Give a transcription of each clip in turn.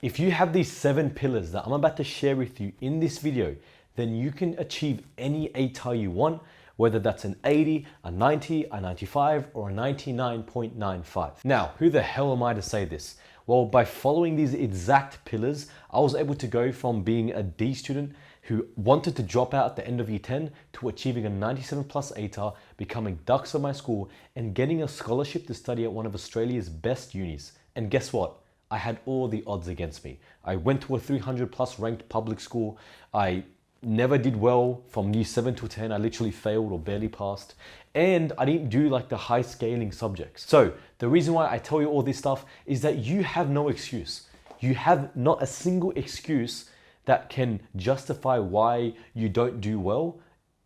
If you have these 7 pillars that I'm about to share with you in this video, then you can achieve any ATAR you want, whether that's an 80, a 90, a 95, or a 99.95. Now, who the hell am I to say this? Well, by following these exact pillars, I was able to go from being a D student who wanted to drop out at the end of year 10 to achieving a 97 plus ATAR, becoming dux of my school, and getting a scholarship to study at one of Australia's best unis. And guess what? I had all the odds against me. I went to a 300 plus ranked public school. I never did well from year 7 to 10. I literally failed or barely passed. And I didn't do like the high scaling subjects. So the reason why I tell you all this stuff is that you have no excuse. You have not a single excuse that can justify why you don't do well,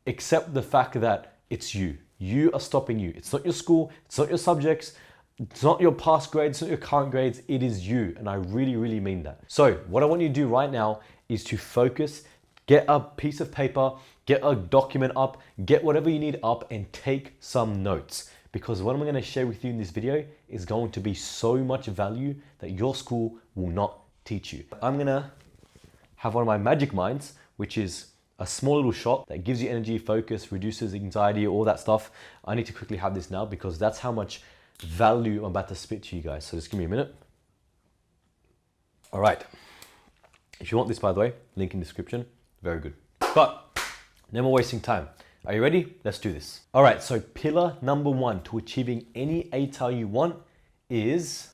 except the fact that it's you. You are stopping you. It's not your school, it's not your subjects, it's not your past grades, it's not your current grades, it is you. And I really, really mean that. So what I want you to do right now is to focus, get a piece of paper, get a document up, get whatever you need up and take some notes. Because what I'm gonna share with you in this video is going to be so much value that your school will not teach you. I'm gonna have one of my magic minds, which is a small little shot that gives you energy, focus, reduces anxiety, all that stuff. I need to quickly have this now because that's how much value I'm about to spit to you guys. So just give me a minute. All right. If you want this, by the way, link in description. Very good. But no more wasting time. Are you ready? Let's do this. All right. So pillar number 1 to achieving any ATAR you want is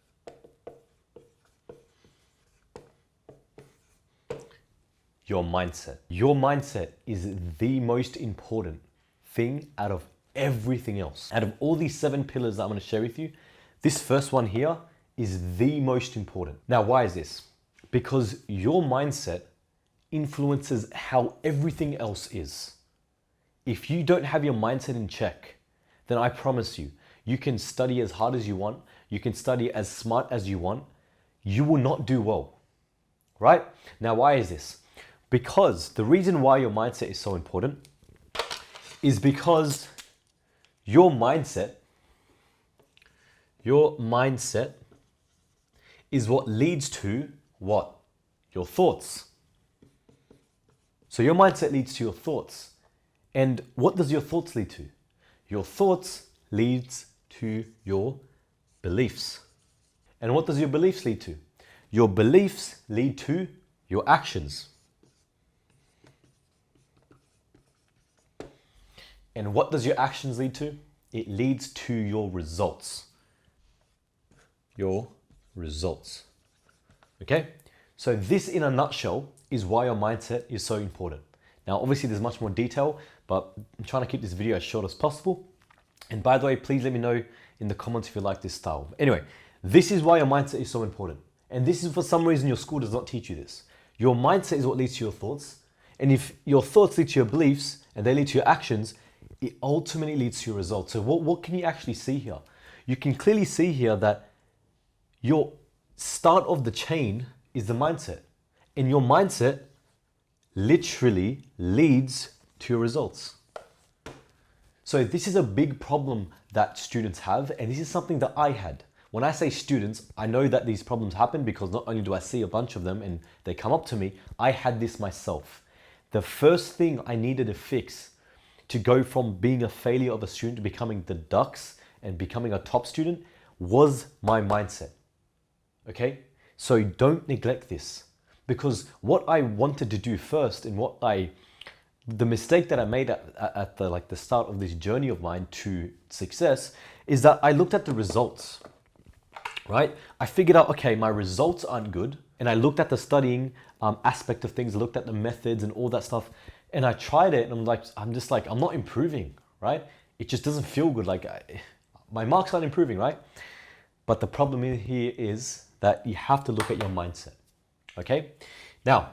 your mindset. Your mindset is the most important thing out of everything else. Out of all these 7 pillars that I'm going to share with you, this first one here is the most important. Now, why is this? Because your mindset influences how everything else is. If you don't have your mindset in check, then I promise you, you can study as hard as you want, you can study as smart as you want, you will not do well, right? Now, why is this? Because the reason why your mindset is so important is because your mindset is what leads to what? Your thoughts. So your mindset leads to your thoughts. And what does your thoughts lead to? Your thoughts leads to your beliefs. And what does your beliefs lead to? Your beliefs lead to your actions. And what does your actions lead to? It leads to your results. Your results. Okay? So this in a nutshell is why your mindset is so important. Now, obviously there's much more detail, but I'm trying to keep this video as short as possible. And by the way, please let me know in the comments if you like this style. Anyway, this is why your mindset is so important. And this is for some reason your school does not teach you this. Your mindset is what leads to your thoughts. And if your thoughts lead to your beliefs and they lead to your actions, it ultimately leads to your results. So what can you actually see here? You can clearly see here that your start of the chain is the mindset. And your mindset literally leads to your results. So this is a big problem that students have, and this is something that I had. When I say students, I know that these problems happen because not only do I see a bunch of them and they come up to me, I had this myself. The first thing I needed to fix to go from being a failure of a student to becoming the dux and becoming a top student was my mindset. Okay? So don't neglect this, because what I wanted to do first and the mistake that I made at the start of this journey of mine to success is that I looked at the results, right? I figured out, okay, my results aren't good. And I looked at the studying aspect of things, I looked at the methods and all that stuff. And I tried it and I'm not improving, right? It just doesn't feel good. My marks aren't improving, right? But the problem here is that you have to look at your mindset, okay? Now,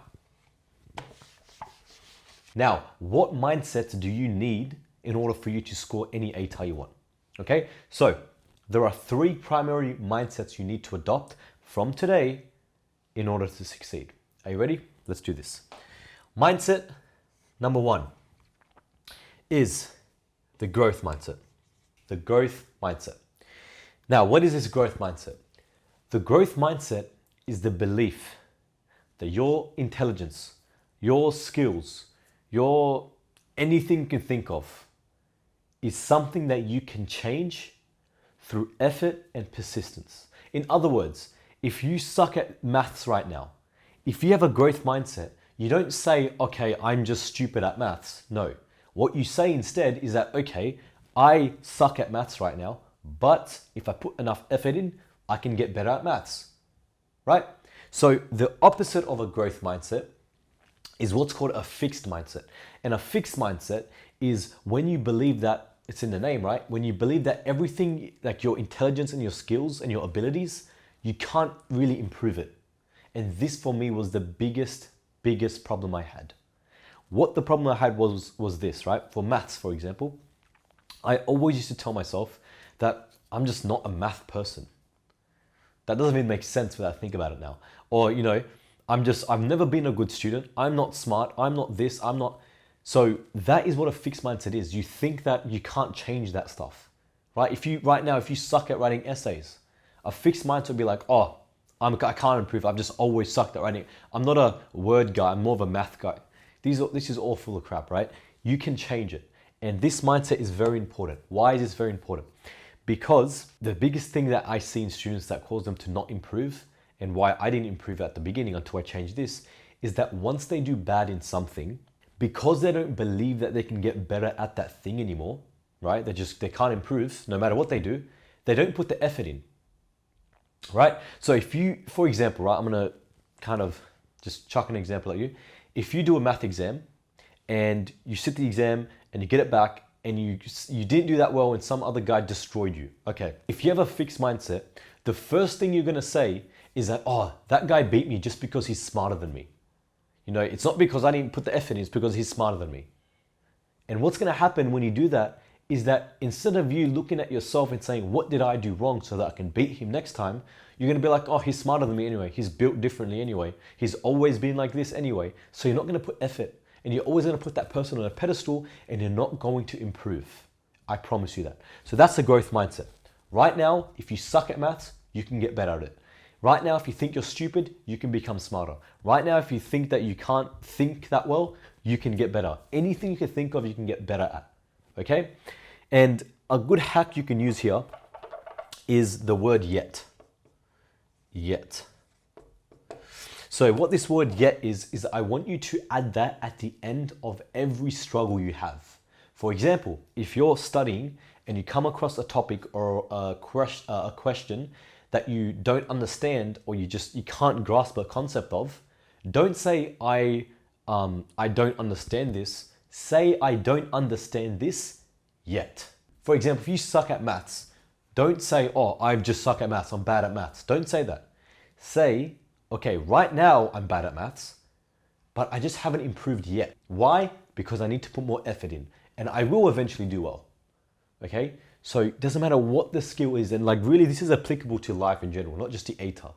what mindset do you need in order for you to score any ATAR you want, okay? So there are 3 primary mindsets you need to adopt from today in order to succeed. Are you ready? Let's do this. Mindset number 1 is the growth mindset. The growth mindset. Now, what is this growth mindset? The growth mindset is the belief that your intelligence, your skills, your anything you can think of is something that you can change through effort and persistence. In other words, if you suck at maths right now, if you have a growth mindset, you don't say, okay, I'm just stupid at maths. No. What you say instead is that, okay, I suck at maths right now, but if I put enough effort in, I can get better at maths, right? So the opposite of a growth mindset is what's called a fixed mindset. And a fixed mindset is when you believe that, it's in the name, right? When you believe that everything, like your intelligence and your skills and your abilities, you can't really improve it. And this for me was the biggest problem I had. What the problem I had was this, right? For maths, for example, I always used to tell myself that I'm just not a math person. That doesn't even make sense when I think about it now. Or, I've never been a good student. I'm not smart. I'm not this. I'm not. So that is what a fixed mindset is. You think that you can't change that stuff, right? If you suck at writing essays, a fixed mindset would be like, oh, I can't improve. I've just always sucked at writing. I'm not a word guy. I'm more of a math guy. This is all full of crap, right? You can change it. And this mindset is very important. Why is this very important? Because the biggest thing that I see in students that cause them to not improve, and why I didn't improve at the beginning until I changed this, is that once they do bad in something, because they don't believe that they can get better at that thing anymore, right? They can't improve no matter what they do. They don't put the effort in, right? So if you, for example, right, I'm gonna kind of just chuck an example at you. If you do a math exam and you sit the exam and you get it back and you didn't do that well and some other guy destroyed you. Okay, if you have a fixed mindset, the first thing you're gonna say is that, oh, that guy beat me just because he's smarter than me. It's not because I didn't put the effort in, it's because he's smarter than me. And what's gonna happen when you do that is that instead of you looking at yourself and saying, what did I do wrong so that I can beat him next time? You're gonna be like, oh, he's smarter than me anyway. He's built differently anyway. He's always been like this anyway. So you're not gonna put effort and you're always gonna put that person on a pedestal and you're not going to improve. I promise you that. So that's the growth mindset. Right now, if you suck at maths, you can get better at it. Right now, if you think you're stupid, you can become smarter. Right now, if you think that you can't think that well, you can get better. Anything you can think of, you can get better at, okay? And a good hack you can use here is the word yet. Yet. So what this word yet is I want you to add that at the end of every struggle you have. For example, if you're studying and you come across a topic or a question that you don't understand or you can't grasp a concept of, don't say I don't understand this. Say I don't understand this yet. For example, if you suck at maths, don't say, oh, I just suck at maths, I'm bad at maths. Don't say that. Say, okay, right now I'm bad at maths, but I just haven't improved yet. Why? Because I need to put more effort in and I will eventually do well, okay? So it doesn't matter what the skill is, and like really this is applicable to life in general, not just the ATAR,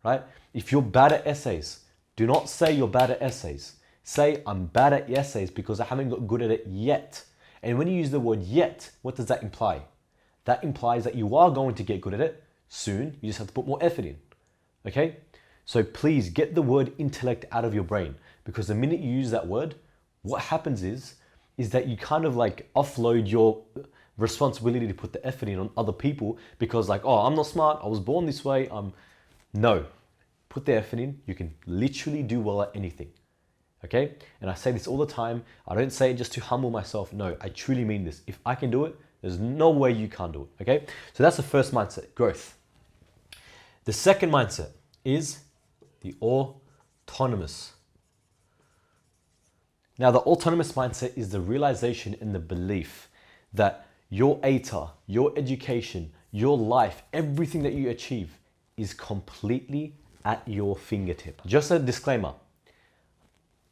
right? If you're bad at essays, do not say you're bad at essays. Say I'm bad at essays because I haven't got good at it yet. And when you use the word yet, what does that imply? That implies that you are going to get good at it soon, you just have to put more effort in, okay? So please get the word intellect out of your brain, because the minute you use that word, what happens is that you kind of like offload your responsibility to put the effort in on other people because like, oh, I'm not smart, I was born this way. No, put the effort in. You can literally do well at anything, okay? And I say this all the time. I don't say it just to humble myself. No, I truly mean this. If I can do it, there's no way you can't do it, okay? So that's the first mindset, growth. The second mindset is the autonomous. Now, the autonomous mindset is the realization and the belief that your ATAR, your education, your life, everything that you achieve is completely at your fingertip. Just a disclaimer.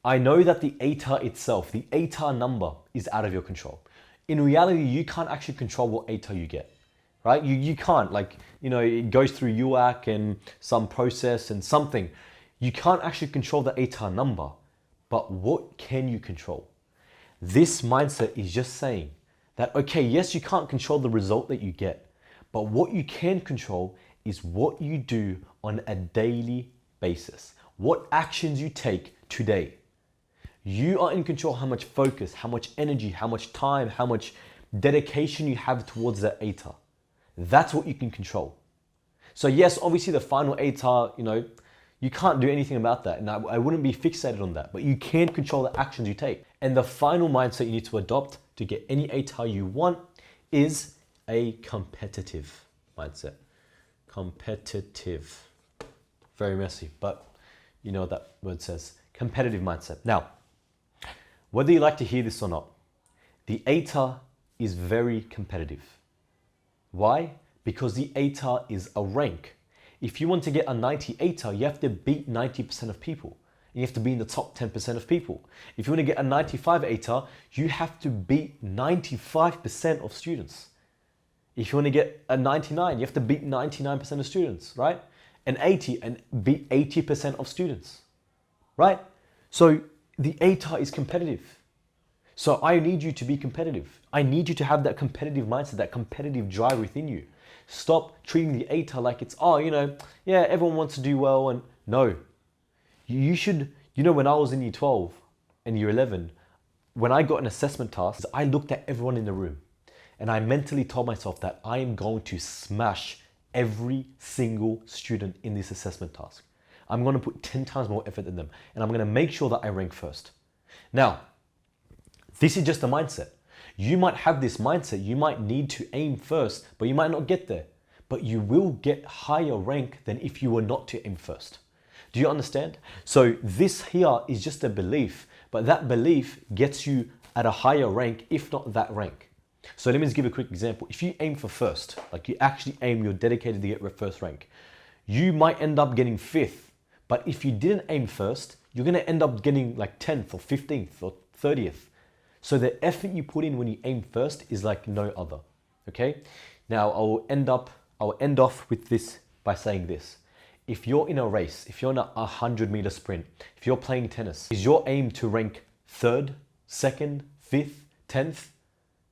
I know that the ATAR itself, the ATAR number is out of your control. In reality, you can't actually control what ATAR you get, right? You can't, it goes through UAC and some process and something. You can't actually control the ATAR number, but what can you control? This mindset is just saying that, okay, yes, you can't control the result that you get, but what you can control is what you do on a daily basis. what actions you take today. You are in control how much focus, how much energy, how much time, how much dedication you have towards that ATAR. That's what you can control. So yes, obviously the final ATAR, you can't do anything about that. And I wouldn't be fixated on that, but you can control the actions you take. And the final mindset you need to adopt to get any ATAR you want is a competitive mindset. Competitive. Very messy, but you know what that word says. Competitive mindset. Now, whether you like to hear this or not, the ATAR is very competitive. Why? Because the ATAR is a rank. If you want to get a 90 ATAR, you have to beat 90% of people. You have to be in the top 10% of people. If you want to get a 95 ATAR, you have to beat 95% of students. If you want to get a 99, you have to beat 99% of students, right? An 80 and beat 80% of students, right? So the ATAR is competitive. So I need you to be competitive. I need you to have that competitive mindset, that competitive drive within you. Stop treating the ATAR like it's, yeah, everyone wants to do well. And no, you should, when I was in year 12 and year 11, when I got an assessment task, I looked at everyone in the room and I mentally told myself that I am going to smash every single student in this assessment task. I'm going to put 10 times more effort than them and I'm going to make sure that I rank first. Now, this is just a mindset. You might have this mindset, you might need to aim first, but you might not get there. But you will get higher rank than if you were not to aim first. Do you understand? So this here is just a belief, but that belief gets you at a higher rank, if not that rank. So let me just give a quick example. If you aim for first, like you actually aim, you're dedicated to get first rank, you might end up getting 5th. But if you didn't aim first, you're going to end up getting like 10th or 15th or 30th. So the effort you put in when you aim first is like no other, okay? Now I'll end off with this by saying this. If you're in a race, if you're in a 100-meter sprint, if you're playing tennis, is your aim to rank 3rd, 2nd, 5th, 10th?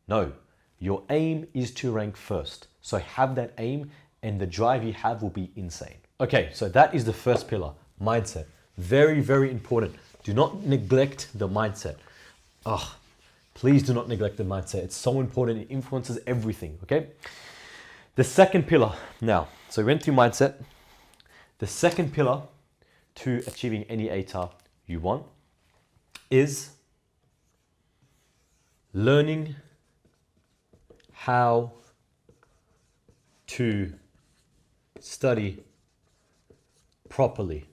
No, your aim is to rank first. So have that aim and the drive you have will be insane. Okay, so that is the first pillar, mindset. Very, very important. Do not neglect the mindset. Please do not neglect the mindset. It's so important. It influences everything, okay? The second pillar now. So we went through mindset. The second pillar to achieving any ATAR you want is learning how to study properly.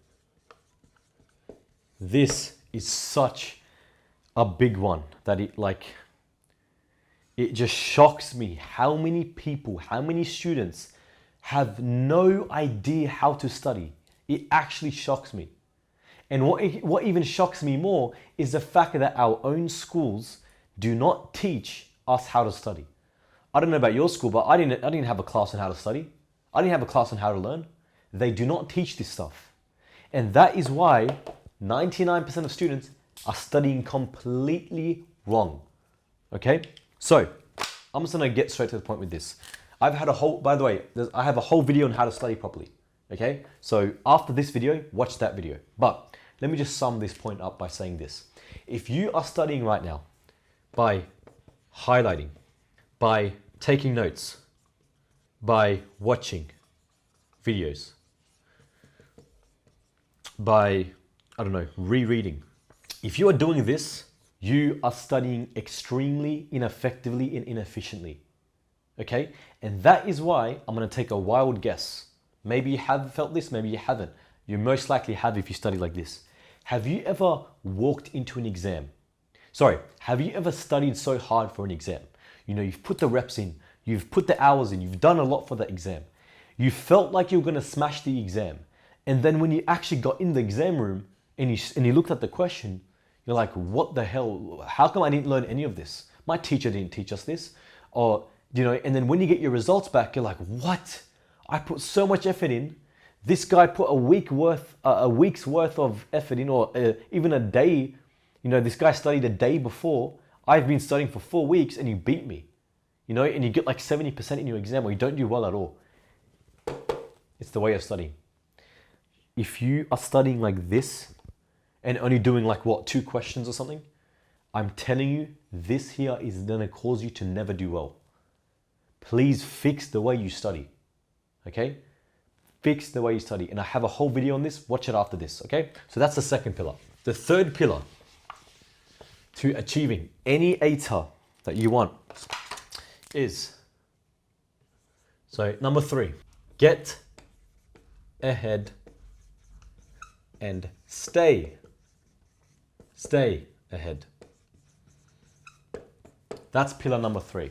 This is such a big one that it just shocks me how many people, how many students have no idea how to study. It actually shocks me. And what even shocks me more is the fact that our own schools do not teach us how to study. I don't know about your school, but I didn't have a class on how to study. I didn't have a class on how to learn. They do not teach this stuff. And that is why 99% of students are studying completely wrong. Okay? So, I'm just gonna get straight to the point with this. I've had a whole, by the way, I have a whole video on how to study properly. Okay? So, after this video, watch that video. But, let me just sum this point up by saying this. If you are studying right now by highlighting, by taking notes, by watching videos, by, rereading. If you are doing this, you are studying extremely ineffectively and inefficiently, okay? And that is why I'm gonna take a wild guess. Maybe you have felt this, maybe you haven't. You most likely have if you study like this. Have you ever walked into an exam? Have you ever studied so hard for an exam? You've put the reps in, you've put the hours in, you've done a lot for the exam. You felt like you were gonna smash the exam. And then when you actually got in the exam room and you looked at the question, you're like, what the hell? How come I didn't learn any of this? My teacher didn't teach us this. Or, and then when you get your results back, you're like, what? I put so much effort in. This guy put a week's worth of effort in, or even a day. This guy studied a day before. I've been studying for 4 weeks and you beat me. And you get like 70% in your exam or you don't do well at all. It's the way of studying. if you are studying like this and only doing like what, 2 questions or something, I'm telling you, this here is gonna cause you to never do well. Please fix the way you study, okay? Fix the way you study. And I have a whole video on this, watch it after this, okay? So that's the second pillar. The third pillar to achieving any ATAR that you want is, so number 3, get ahead and stay ahead. That's pillar number 3.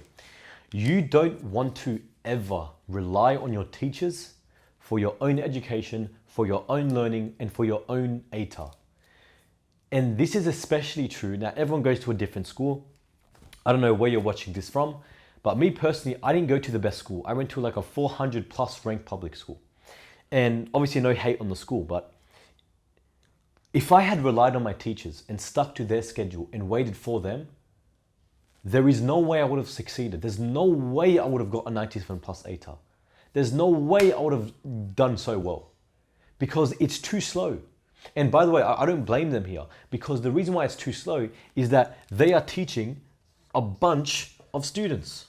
You don't want to ever rely on your teachers for your own education, for your own learning, and for your own ATAR. And this is especially true. Now, everyone goes to a different school. I don't know where you're watching this from, but me personally, I didn't go to the best school. I went to like a 400 plus ranked public school. And obviously no hate on the school, but if I had relied on my teachers and stuck to their schedule and waited for them, there is no way I would have succeeded. There's no way I would have got a 97 plus ATAR. There's no way I would have done so well because it's too slow. And by the way, I don't blame them here because the reason why it's too slow is that they are teaching a bunch of students,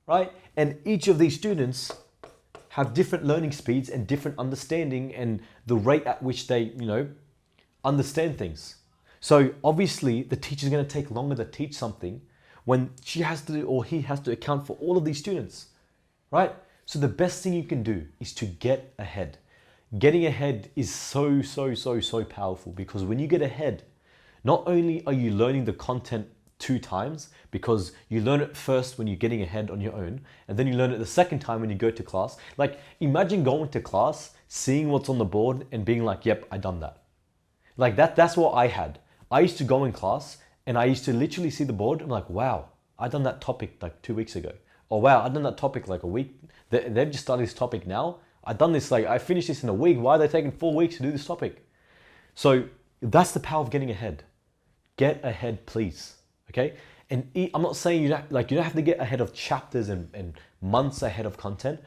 right? And each of these students have different learning speeds and different understanding and the rate at which they, understand things. So obviously the teacher's going to take longer to teach something when she has to or he has to account for all of these students, right? So the best thing you can do is to get ahead. Getting ahead is so powerful because when you get ahead, not only are you learning the content 2 times because you learn it first when you're getting ahead on your own, and then you learn it the second time when you go to class. Like imagine going to class, seeing what's on the board and being like, yep, I done that. Like that's what I had. I used to go in class and I used to literally see the board and like, wow, I done that topic like 2 weeks ago. Or wow, I done that topic like a week. They've just started this topic now. I done this, like I finished this in a week. Why are they taking 4 weeks to do this topic? So that's the power of getting ahead. Get ahead, please. Okay? And I'm not saying you don't have to get ahead of chapters and months ahead of content.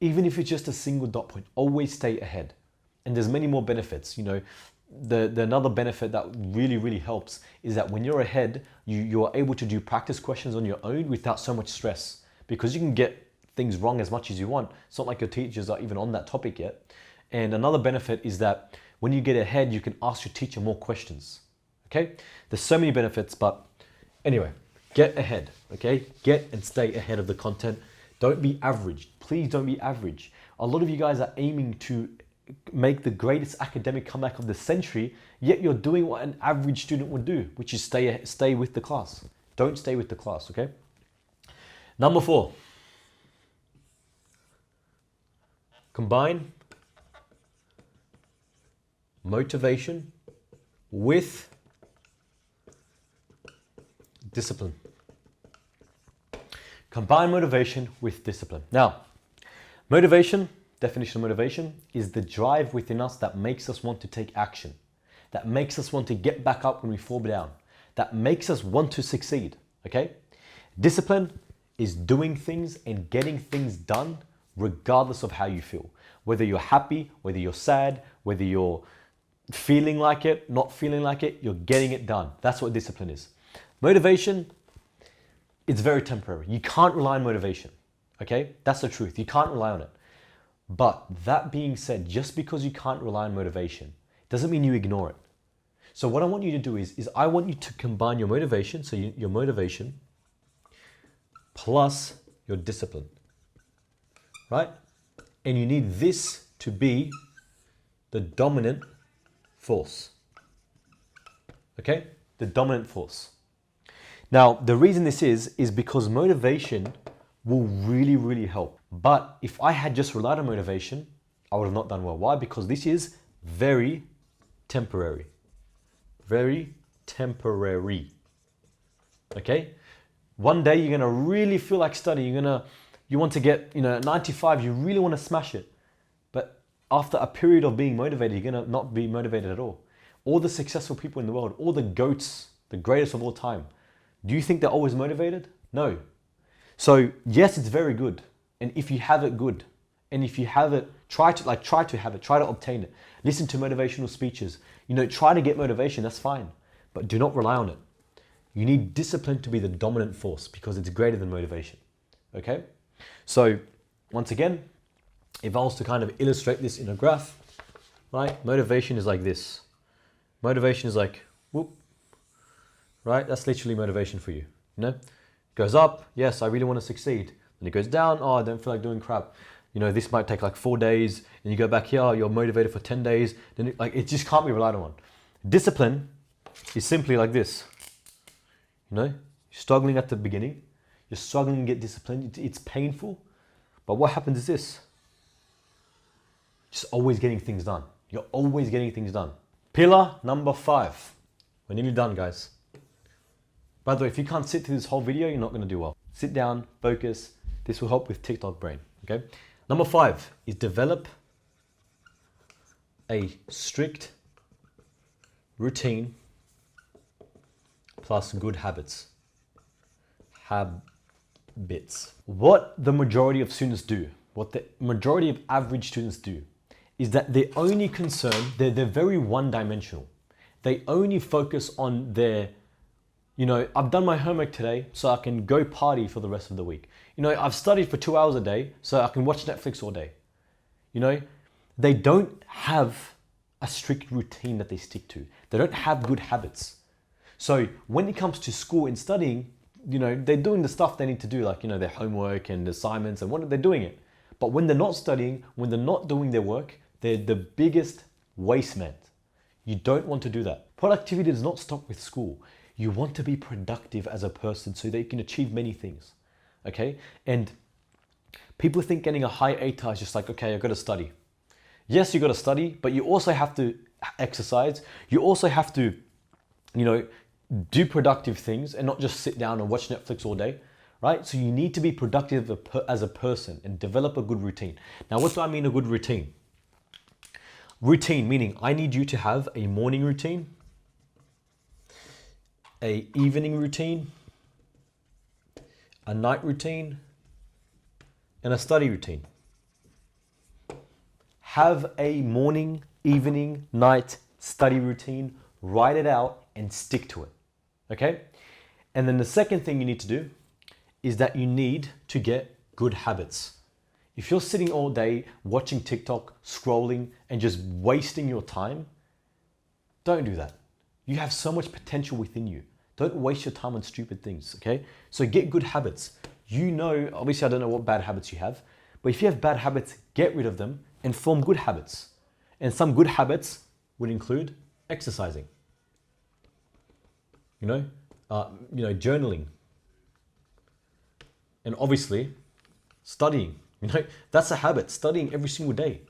Even if it's just a single dot point, always stay ahead. And there's many more benefits. The another benefit that really helps is that when you're ahead, you're able to do practice questions on your own without so much stress because you can get things wrong as much as you want. It's not like your teachers are even on that topic yet. And another benefit is that when you get ahead, you can ask your teacher more questions. Okay? There's so many benefits, but anyway, get ahead. Okay? Get and stay ahead of the content. Don't be average. Please don't be average. A lot of you guys are aiming to make the greatest academic comeback of the century, yet you're doing what an average student would do, which is stay with the class. Don't stay with the class, okay? Number 4. Combine motivation with discipline. Combine motivation with discipline. Now, motivation, definition of motivation, is the drive within us that makes us want to take action, that makes us want to get back up when we fall down, that makes us want to succeed, okay? Discipline is doing things and getting things done regardless of how you feel. Whether you're happy, whether you're sad, whether you're feeling like it, not feeling like it, you're getting it done. That's what discipline is. Motivation, it's very temporary. You can't rely on motivation, okay? That's the truth. You can't rely on it. But that being said, just because you can't rely on motivation doesn't mean you ignore it. So what I want you to do is I want you to combine your motivation, so your motivation plus your discipline, right? And you need this to be the dominant force, okay? The dominant force. Now, the reason this is because motivation will really help. But if I had just relied on motivation, I would have not done well. Why? Because this is very temporary. Very temporary. Okay? One day you're gonna really feel like studying. You want to get 95. You really want to smash it. But after a period of being motivated, you're gonna not be motivated at all. All the successful people in the world, all the GOATs, the greatest of all time, do you think they're always motivated? No. So yes, it's very good. And if you have it, good. And if you have it, try to have it, try to obtain it. Listen to motivational speeches. You know, try to get motivation, that's fine. But do not rely on it. You need discipline to be the dominant force because it's greater than motivation. Okay? So, once again, if I was to kind of illustrate this in a graph, right? Motivation is like this. Motivation is like, whoop, right? That's literally motivation for you. You know, goes up, yes, I really want to succeed. Then it goes down, oh, I don't feel like doing crap. You know, this might take like 4 days, and you go back here, you're motivated for 10 days. Then it just can't be relied on. Discipline is simply like this. You know, you're struggling at the beginning, you're struggling to get disciplined. It's painful, but what happens is this: just always getting things done. You're always getting things done. Pillar number 5. We're nearly done, guys. By the way, if you can't sit through this whole video, you're not going to do well. Sit down, focus. This will help with TikTok brain, okay? Number 5 is develop a strict routine plus good habits. Habits. What the majority of students do, what the majority of average students do, is that they're only concerned, they're very one-dimensional. They only focus on their, you know, I've done my homework today, so I can go party for the rest of the week. You know, I've studied for 2 hours a day, so I can watch Netflix all day. You know, they don't have a strict routine that they stick to. They don't have good habits. So when it comes to school and studying, you know, they're doing the stuff they need to do, like, you know, their homework and assignments and they're doing it. But when they're not studying, when they're not doing their work, they're the biggest waste man. You don't want to do that. Productivity does not stop with school. You want to be productive as a person so that you can achieve many things, okay? And people think getting a high ATAR is just like, okay, I've got to study. Yes, you got to study, but you also have to exercise. You also have to, you know, do productive things and not just sit down and watch Netflix all day, right? So you need to be productive as a person and develop a good routine. Now, what do I mean a good routine? Routine, meaning I need you to have a morning routine, a evening routine, a night routine, and a study routine. Have a morning, evening, night study routine, write it out and stick to it, okay? And then the second thing you need to do is that you need to get good habits. If you're sitting all day watching TikTok, scrolling, and just wasting your time, don't do that. You have so much potential within you. Don't waste your time on stupid things, okay? So get good habits. You know, obviously I don't know what bad habits you have, but if you have bad habits, get rid of them and form good habits. And some good habits would include exercising, journaling, and obviously studying. You know, that's a habit, studying every single day.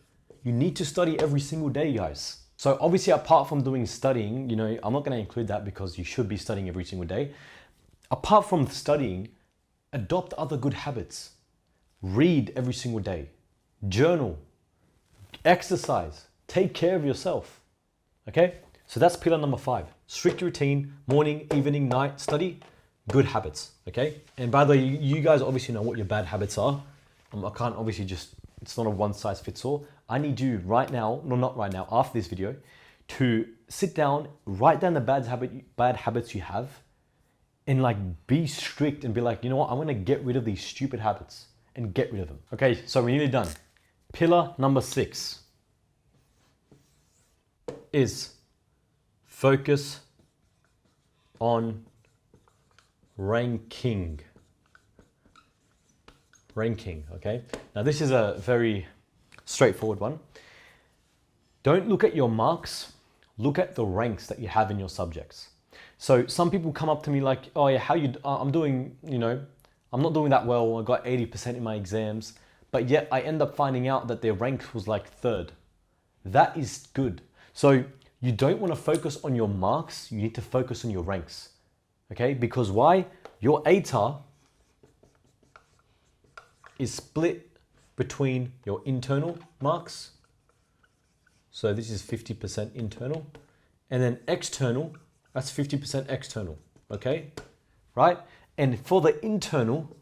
You need to study every single day, guys. So obviously, apart from doing studying, you know, I'm not going to include that because you should be studying every single day. Apart from studying, adopt other good habits. Read every single day. Journal. Exercise. Take care of yourself. Okay? So that's pillar number 5. Strict routine, morning, evening, night, study, good habits. Okay? And by the way, you guys obviously know what your bad habits are. I can't obviously it's not a one size fits all. I need you right now, no, not right now, after this video, to sit down, write down the bad habits you have, and like be strict and be like, you know what, I'm gonna get rid of these stupid habits and get rid of them. Okay, so we're nearly done. Pillar number 6 is focus on ranking, okay? Now this is a very straightforward one. Don't look at your marks, look at the ranks that you have in your subjects. So some people come up to me like, oh yeah, I'm doing, you know, I'm not doing that well, I got 80% in my exams, but yet I end up finding out that their rank was like 3rd. That is good. So you don't want to focus on your marks, you need to focus on your ranks, okay? Because why? Your ATAR is split between your internal marks. So this is 50% internal. And then external, that's 50% external, okay? Right? And for the internal,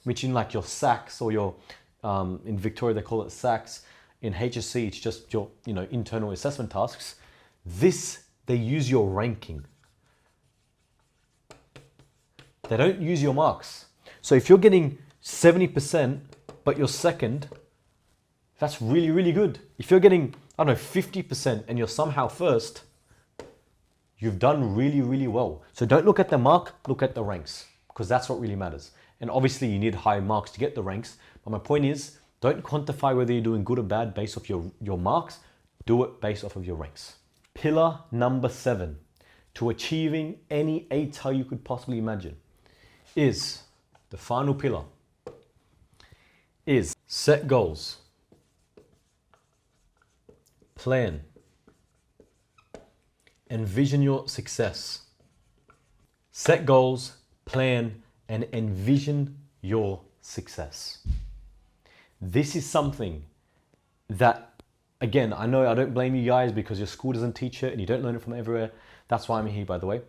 which in like your SACs or your In Victoria, they call it SACs. In HSC, it's just your internal assessment tasks. This, they use your ranking. They don't use your marks. So if you're getting 70%, but you're second, that's really, really good. If you're getting, I don't know, 50% and you're somehow first, you've done really, really well. So don't look at the mark, look at the ranks, because that's what really matters. And obviously you need high marks to get the ranks. But my point is, don't quantify whether you're doing good or bad based off your marks. Do it based off of your ranks. Pillar number 7 to achieving any ATAR you could possibly imagine is, the final pillar, is set goals, plan, envision your success. Set goals, plan, and envision your success. This is something that, again, I know I don't blame you guys because your school doesn't teach it and you don't learn it from everywhere. That's why I'm here, by the way.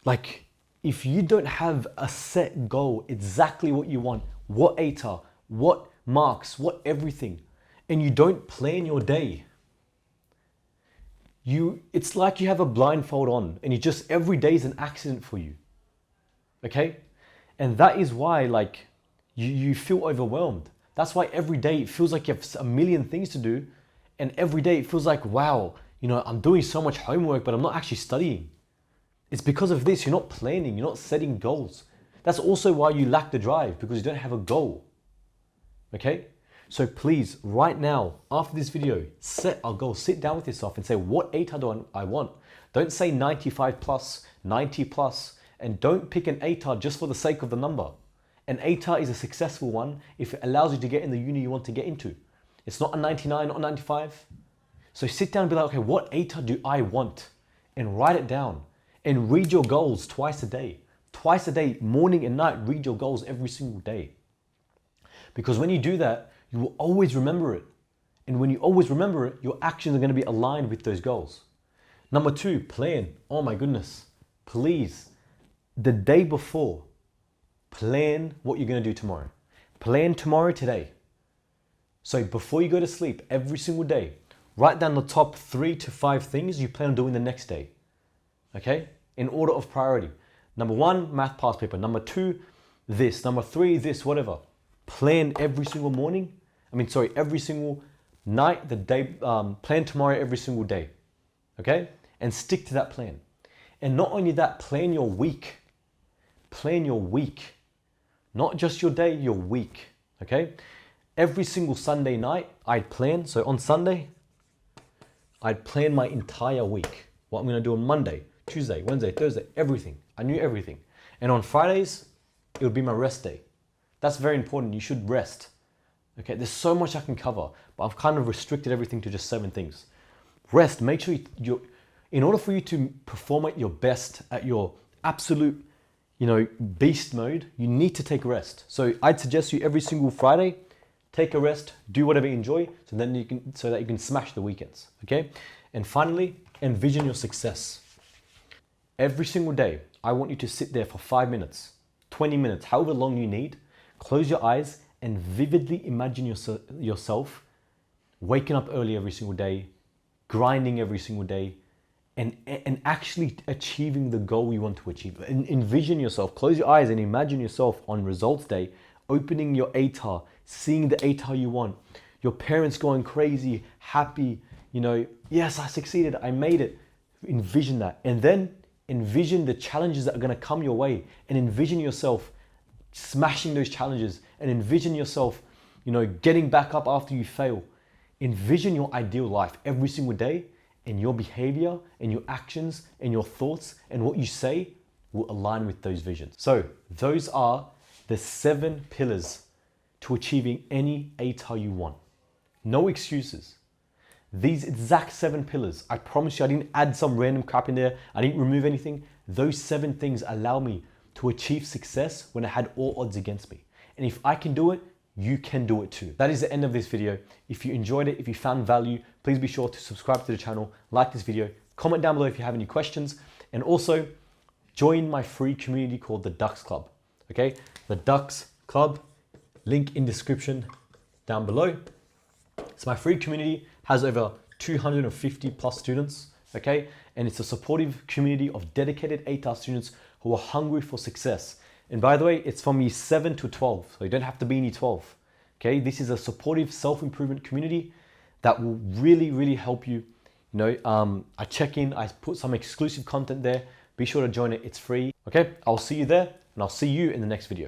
Like, if you don't have a set goal, exactly what you want, what ATAR, what marks, what everything, and you don't plan your day, it's like you have a blindfold on and you just, every day is an accident for you. Okay? And that is why, like, you feel overwhelmed. That's why every day it feels like you have a million things to do, and every day it feels like, wow, I'm doing so much homework, but I'm not actually studying. It's because of this. You're not planning, you're not setting goals. That's also why you lack the drive, because you don't have a goal. Okay? So please, right now, after this video, set a goal. Sit down with yourself and say, what ATAR do I want? Don't say 95 plus, 90 plus, and don't pick an ATAR just for the sake of the number. An ATAR is a successful one if it allows you to get in the uni you want to get into. It's not a 99, not a 95. So sit down and be like, okay, what ATAR do I want? And write it down. And read your goals twice a day. Twice a day, morning and night, read your goals every single day. Because when you do that, you will always remember it. And when you always remember it, your actions are going to be aligned with those goals. Number 2, plan. Oh my goodness. Please, the day before, plan what you're going to do tomorrow. Plan tomorrow today. So before you go to sleep, every single day, write down the top 3 to 5 things you plan on doing the next day. Okay? In order of priority. Number 1, math past paper. Number 2, this. Number 3, this, whatever. Plan every single morning. Every single night, the day, plan tomorrow every single day. Okay? And stick to that plan. And not only that, plan your week. Plan your week. Not just your day, your week. Okay? Every single Sunday night, I'd plan. So on Sunday, I'd plan my entire week. What I'm going to do on Monday, Tuesday, Wednesday, Thursday, everything. I knew everything. And on Fridays, it would be my rest day. That's very important. You should rest. Okay, there's so much I can cover, but I've kind of restricted everything to just 7 things. Rest. Make sure in order for you to perform at your best, at your absolute, beast mode, you need to take rest. So I'd suggest you every single Friday, take a rest, do whatever you enjoy, so that you can smash the weekends. Okay? And finally, envision your success. Every single day, I want you to sit there for 5 minutes, 20 minutes, however long you need. Close your eyes and vividly imagine yourself waking up early every single day, grinding every single day, and actually achieving the goal you want to achieve. Envision yourself, close your eyes and imagine yourself on results day, opening your ATAR, seeing the ATAR you want, your parents going crazy, happy, yes, I succeeded, I made it. Envision that. And then envision the challenges that are going to come your way, and envision yourself smashing those challenges, and envision yourself, getting back up after you fail. Envision your ideal life every single day, and your behavior and your actions and your thoughts and what you say will align with those visions. So those are the 7 pillars to achieving any ATAR you want. No excuses. These exact 7 pillars, I promise you, I didn't add some random crap in there. I didn't remove anything. Those 7 things allow me to achieve success when I had all odds against me. And if I can do it, you can do it too. That is the end of this video. If you enjoyed it, if you found value, please be sure to subscribe to the channel, like this video, comment down below if you have any questions, and also join my free community called the Ducks Club. Okay, the Ducks Club, link in description. down below. So my free community has over 250 plus students, okay? And it's a supportive community of dedicated ATAR students who are hungry for success. And by the way, it's from year 7 to 12, so you don't have to be in year 12, okay? This is a supportive self-improvement community that will really, really help you. You know, I check in, I put some exclusive content there. Be sure to join it, it's free. Okay, I'll see you there, and I'll see you in the next video.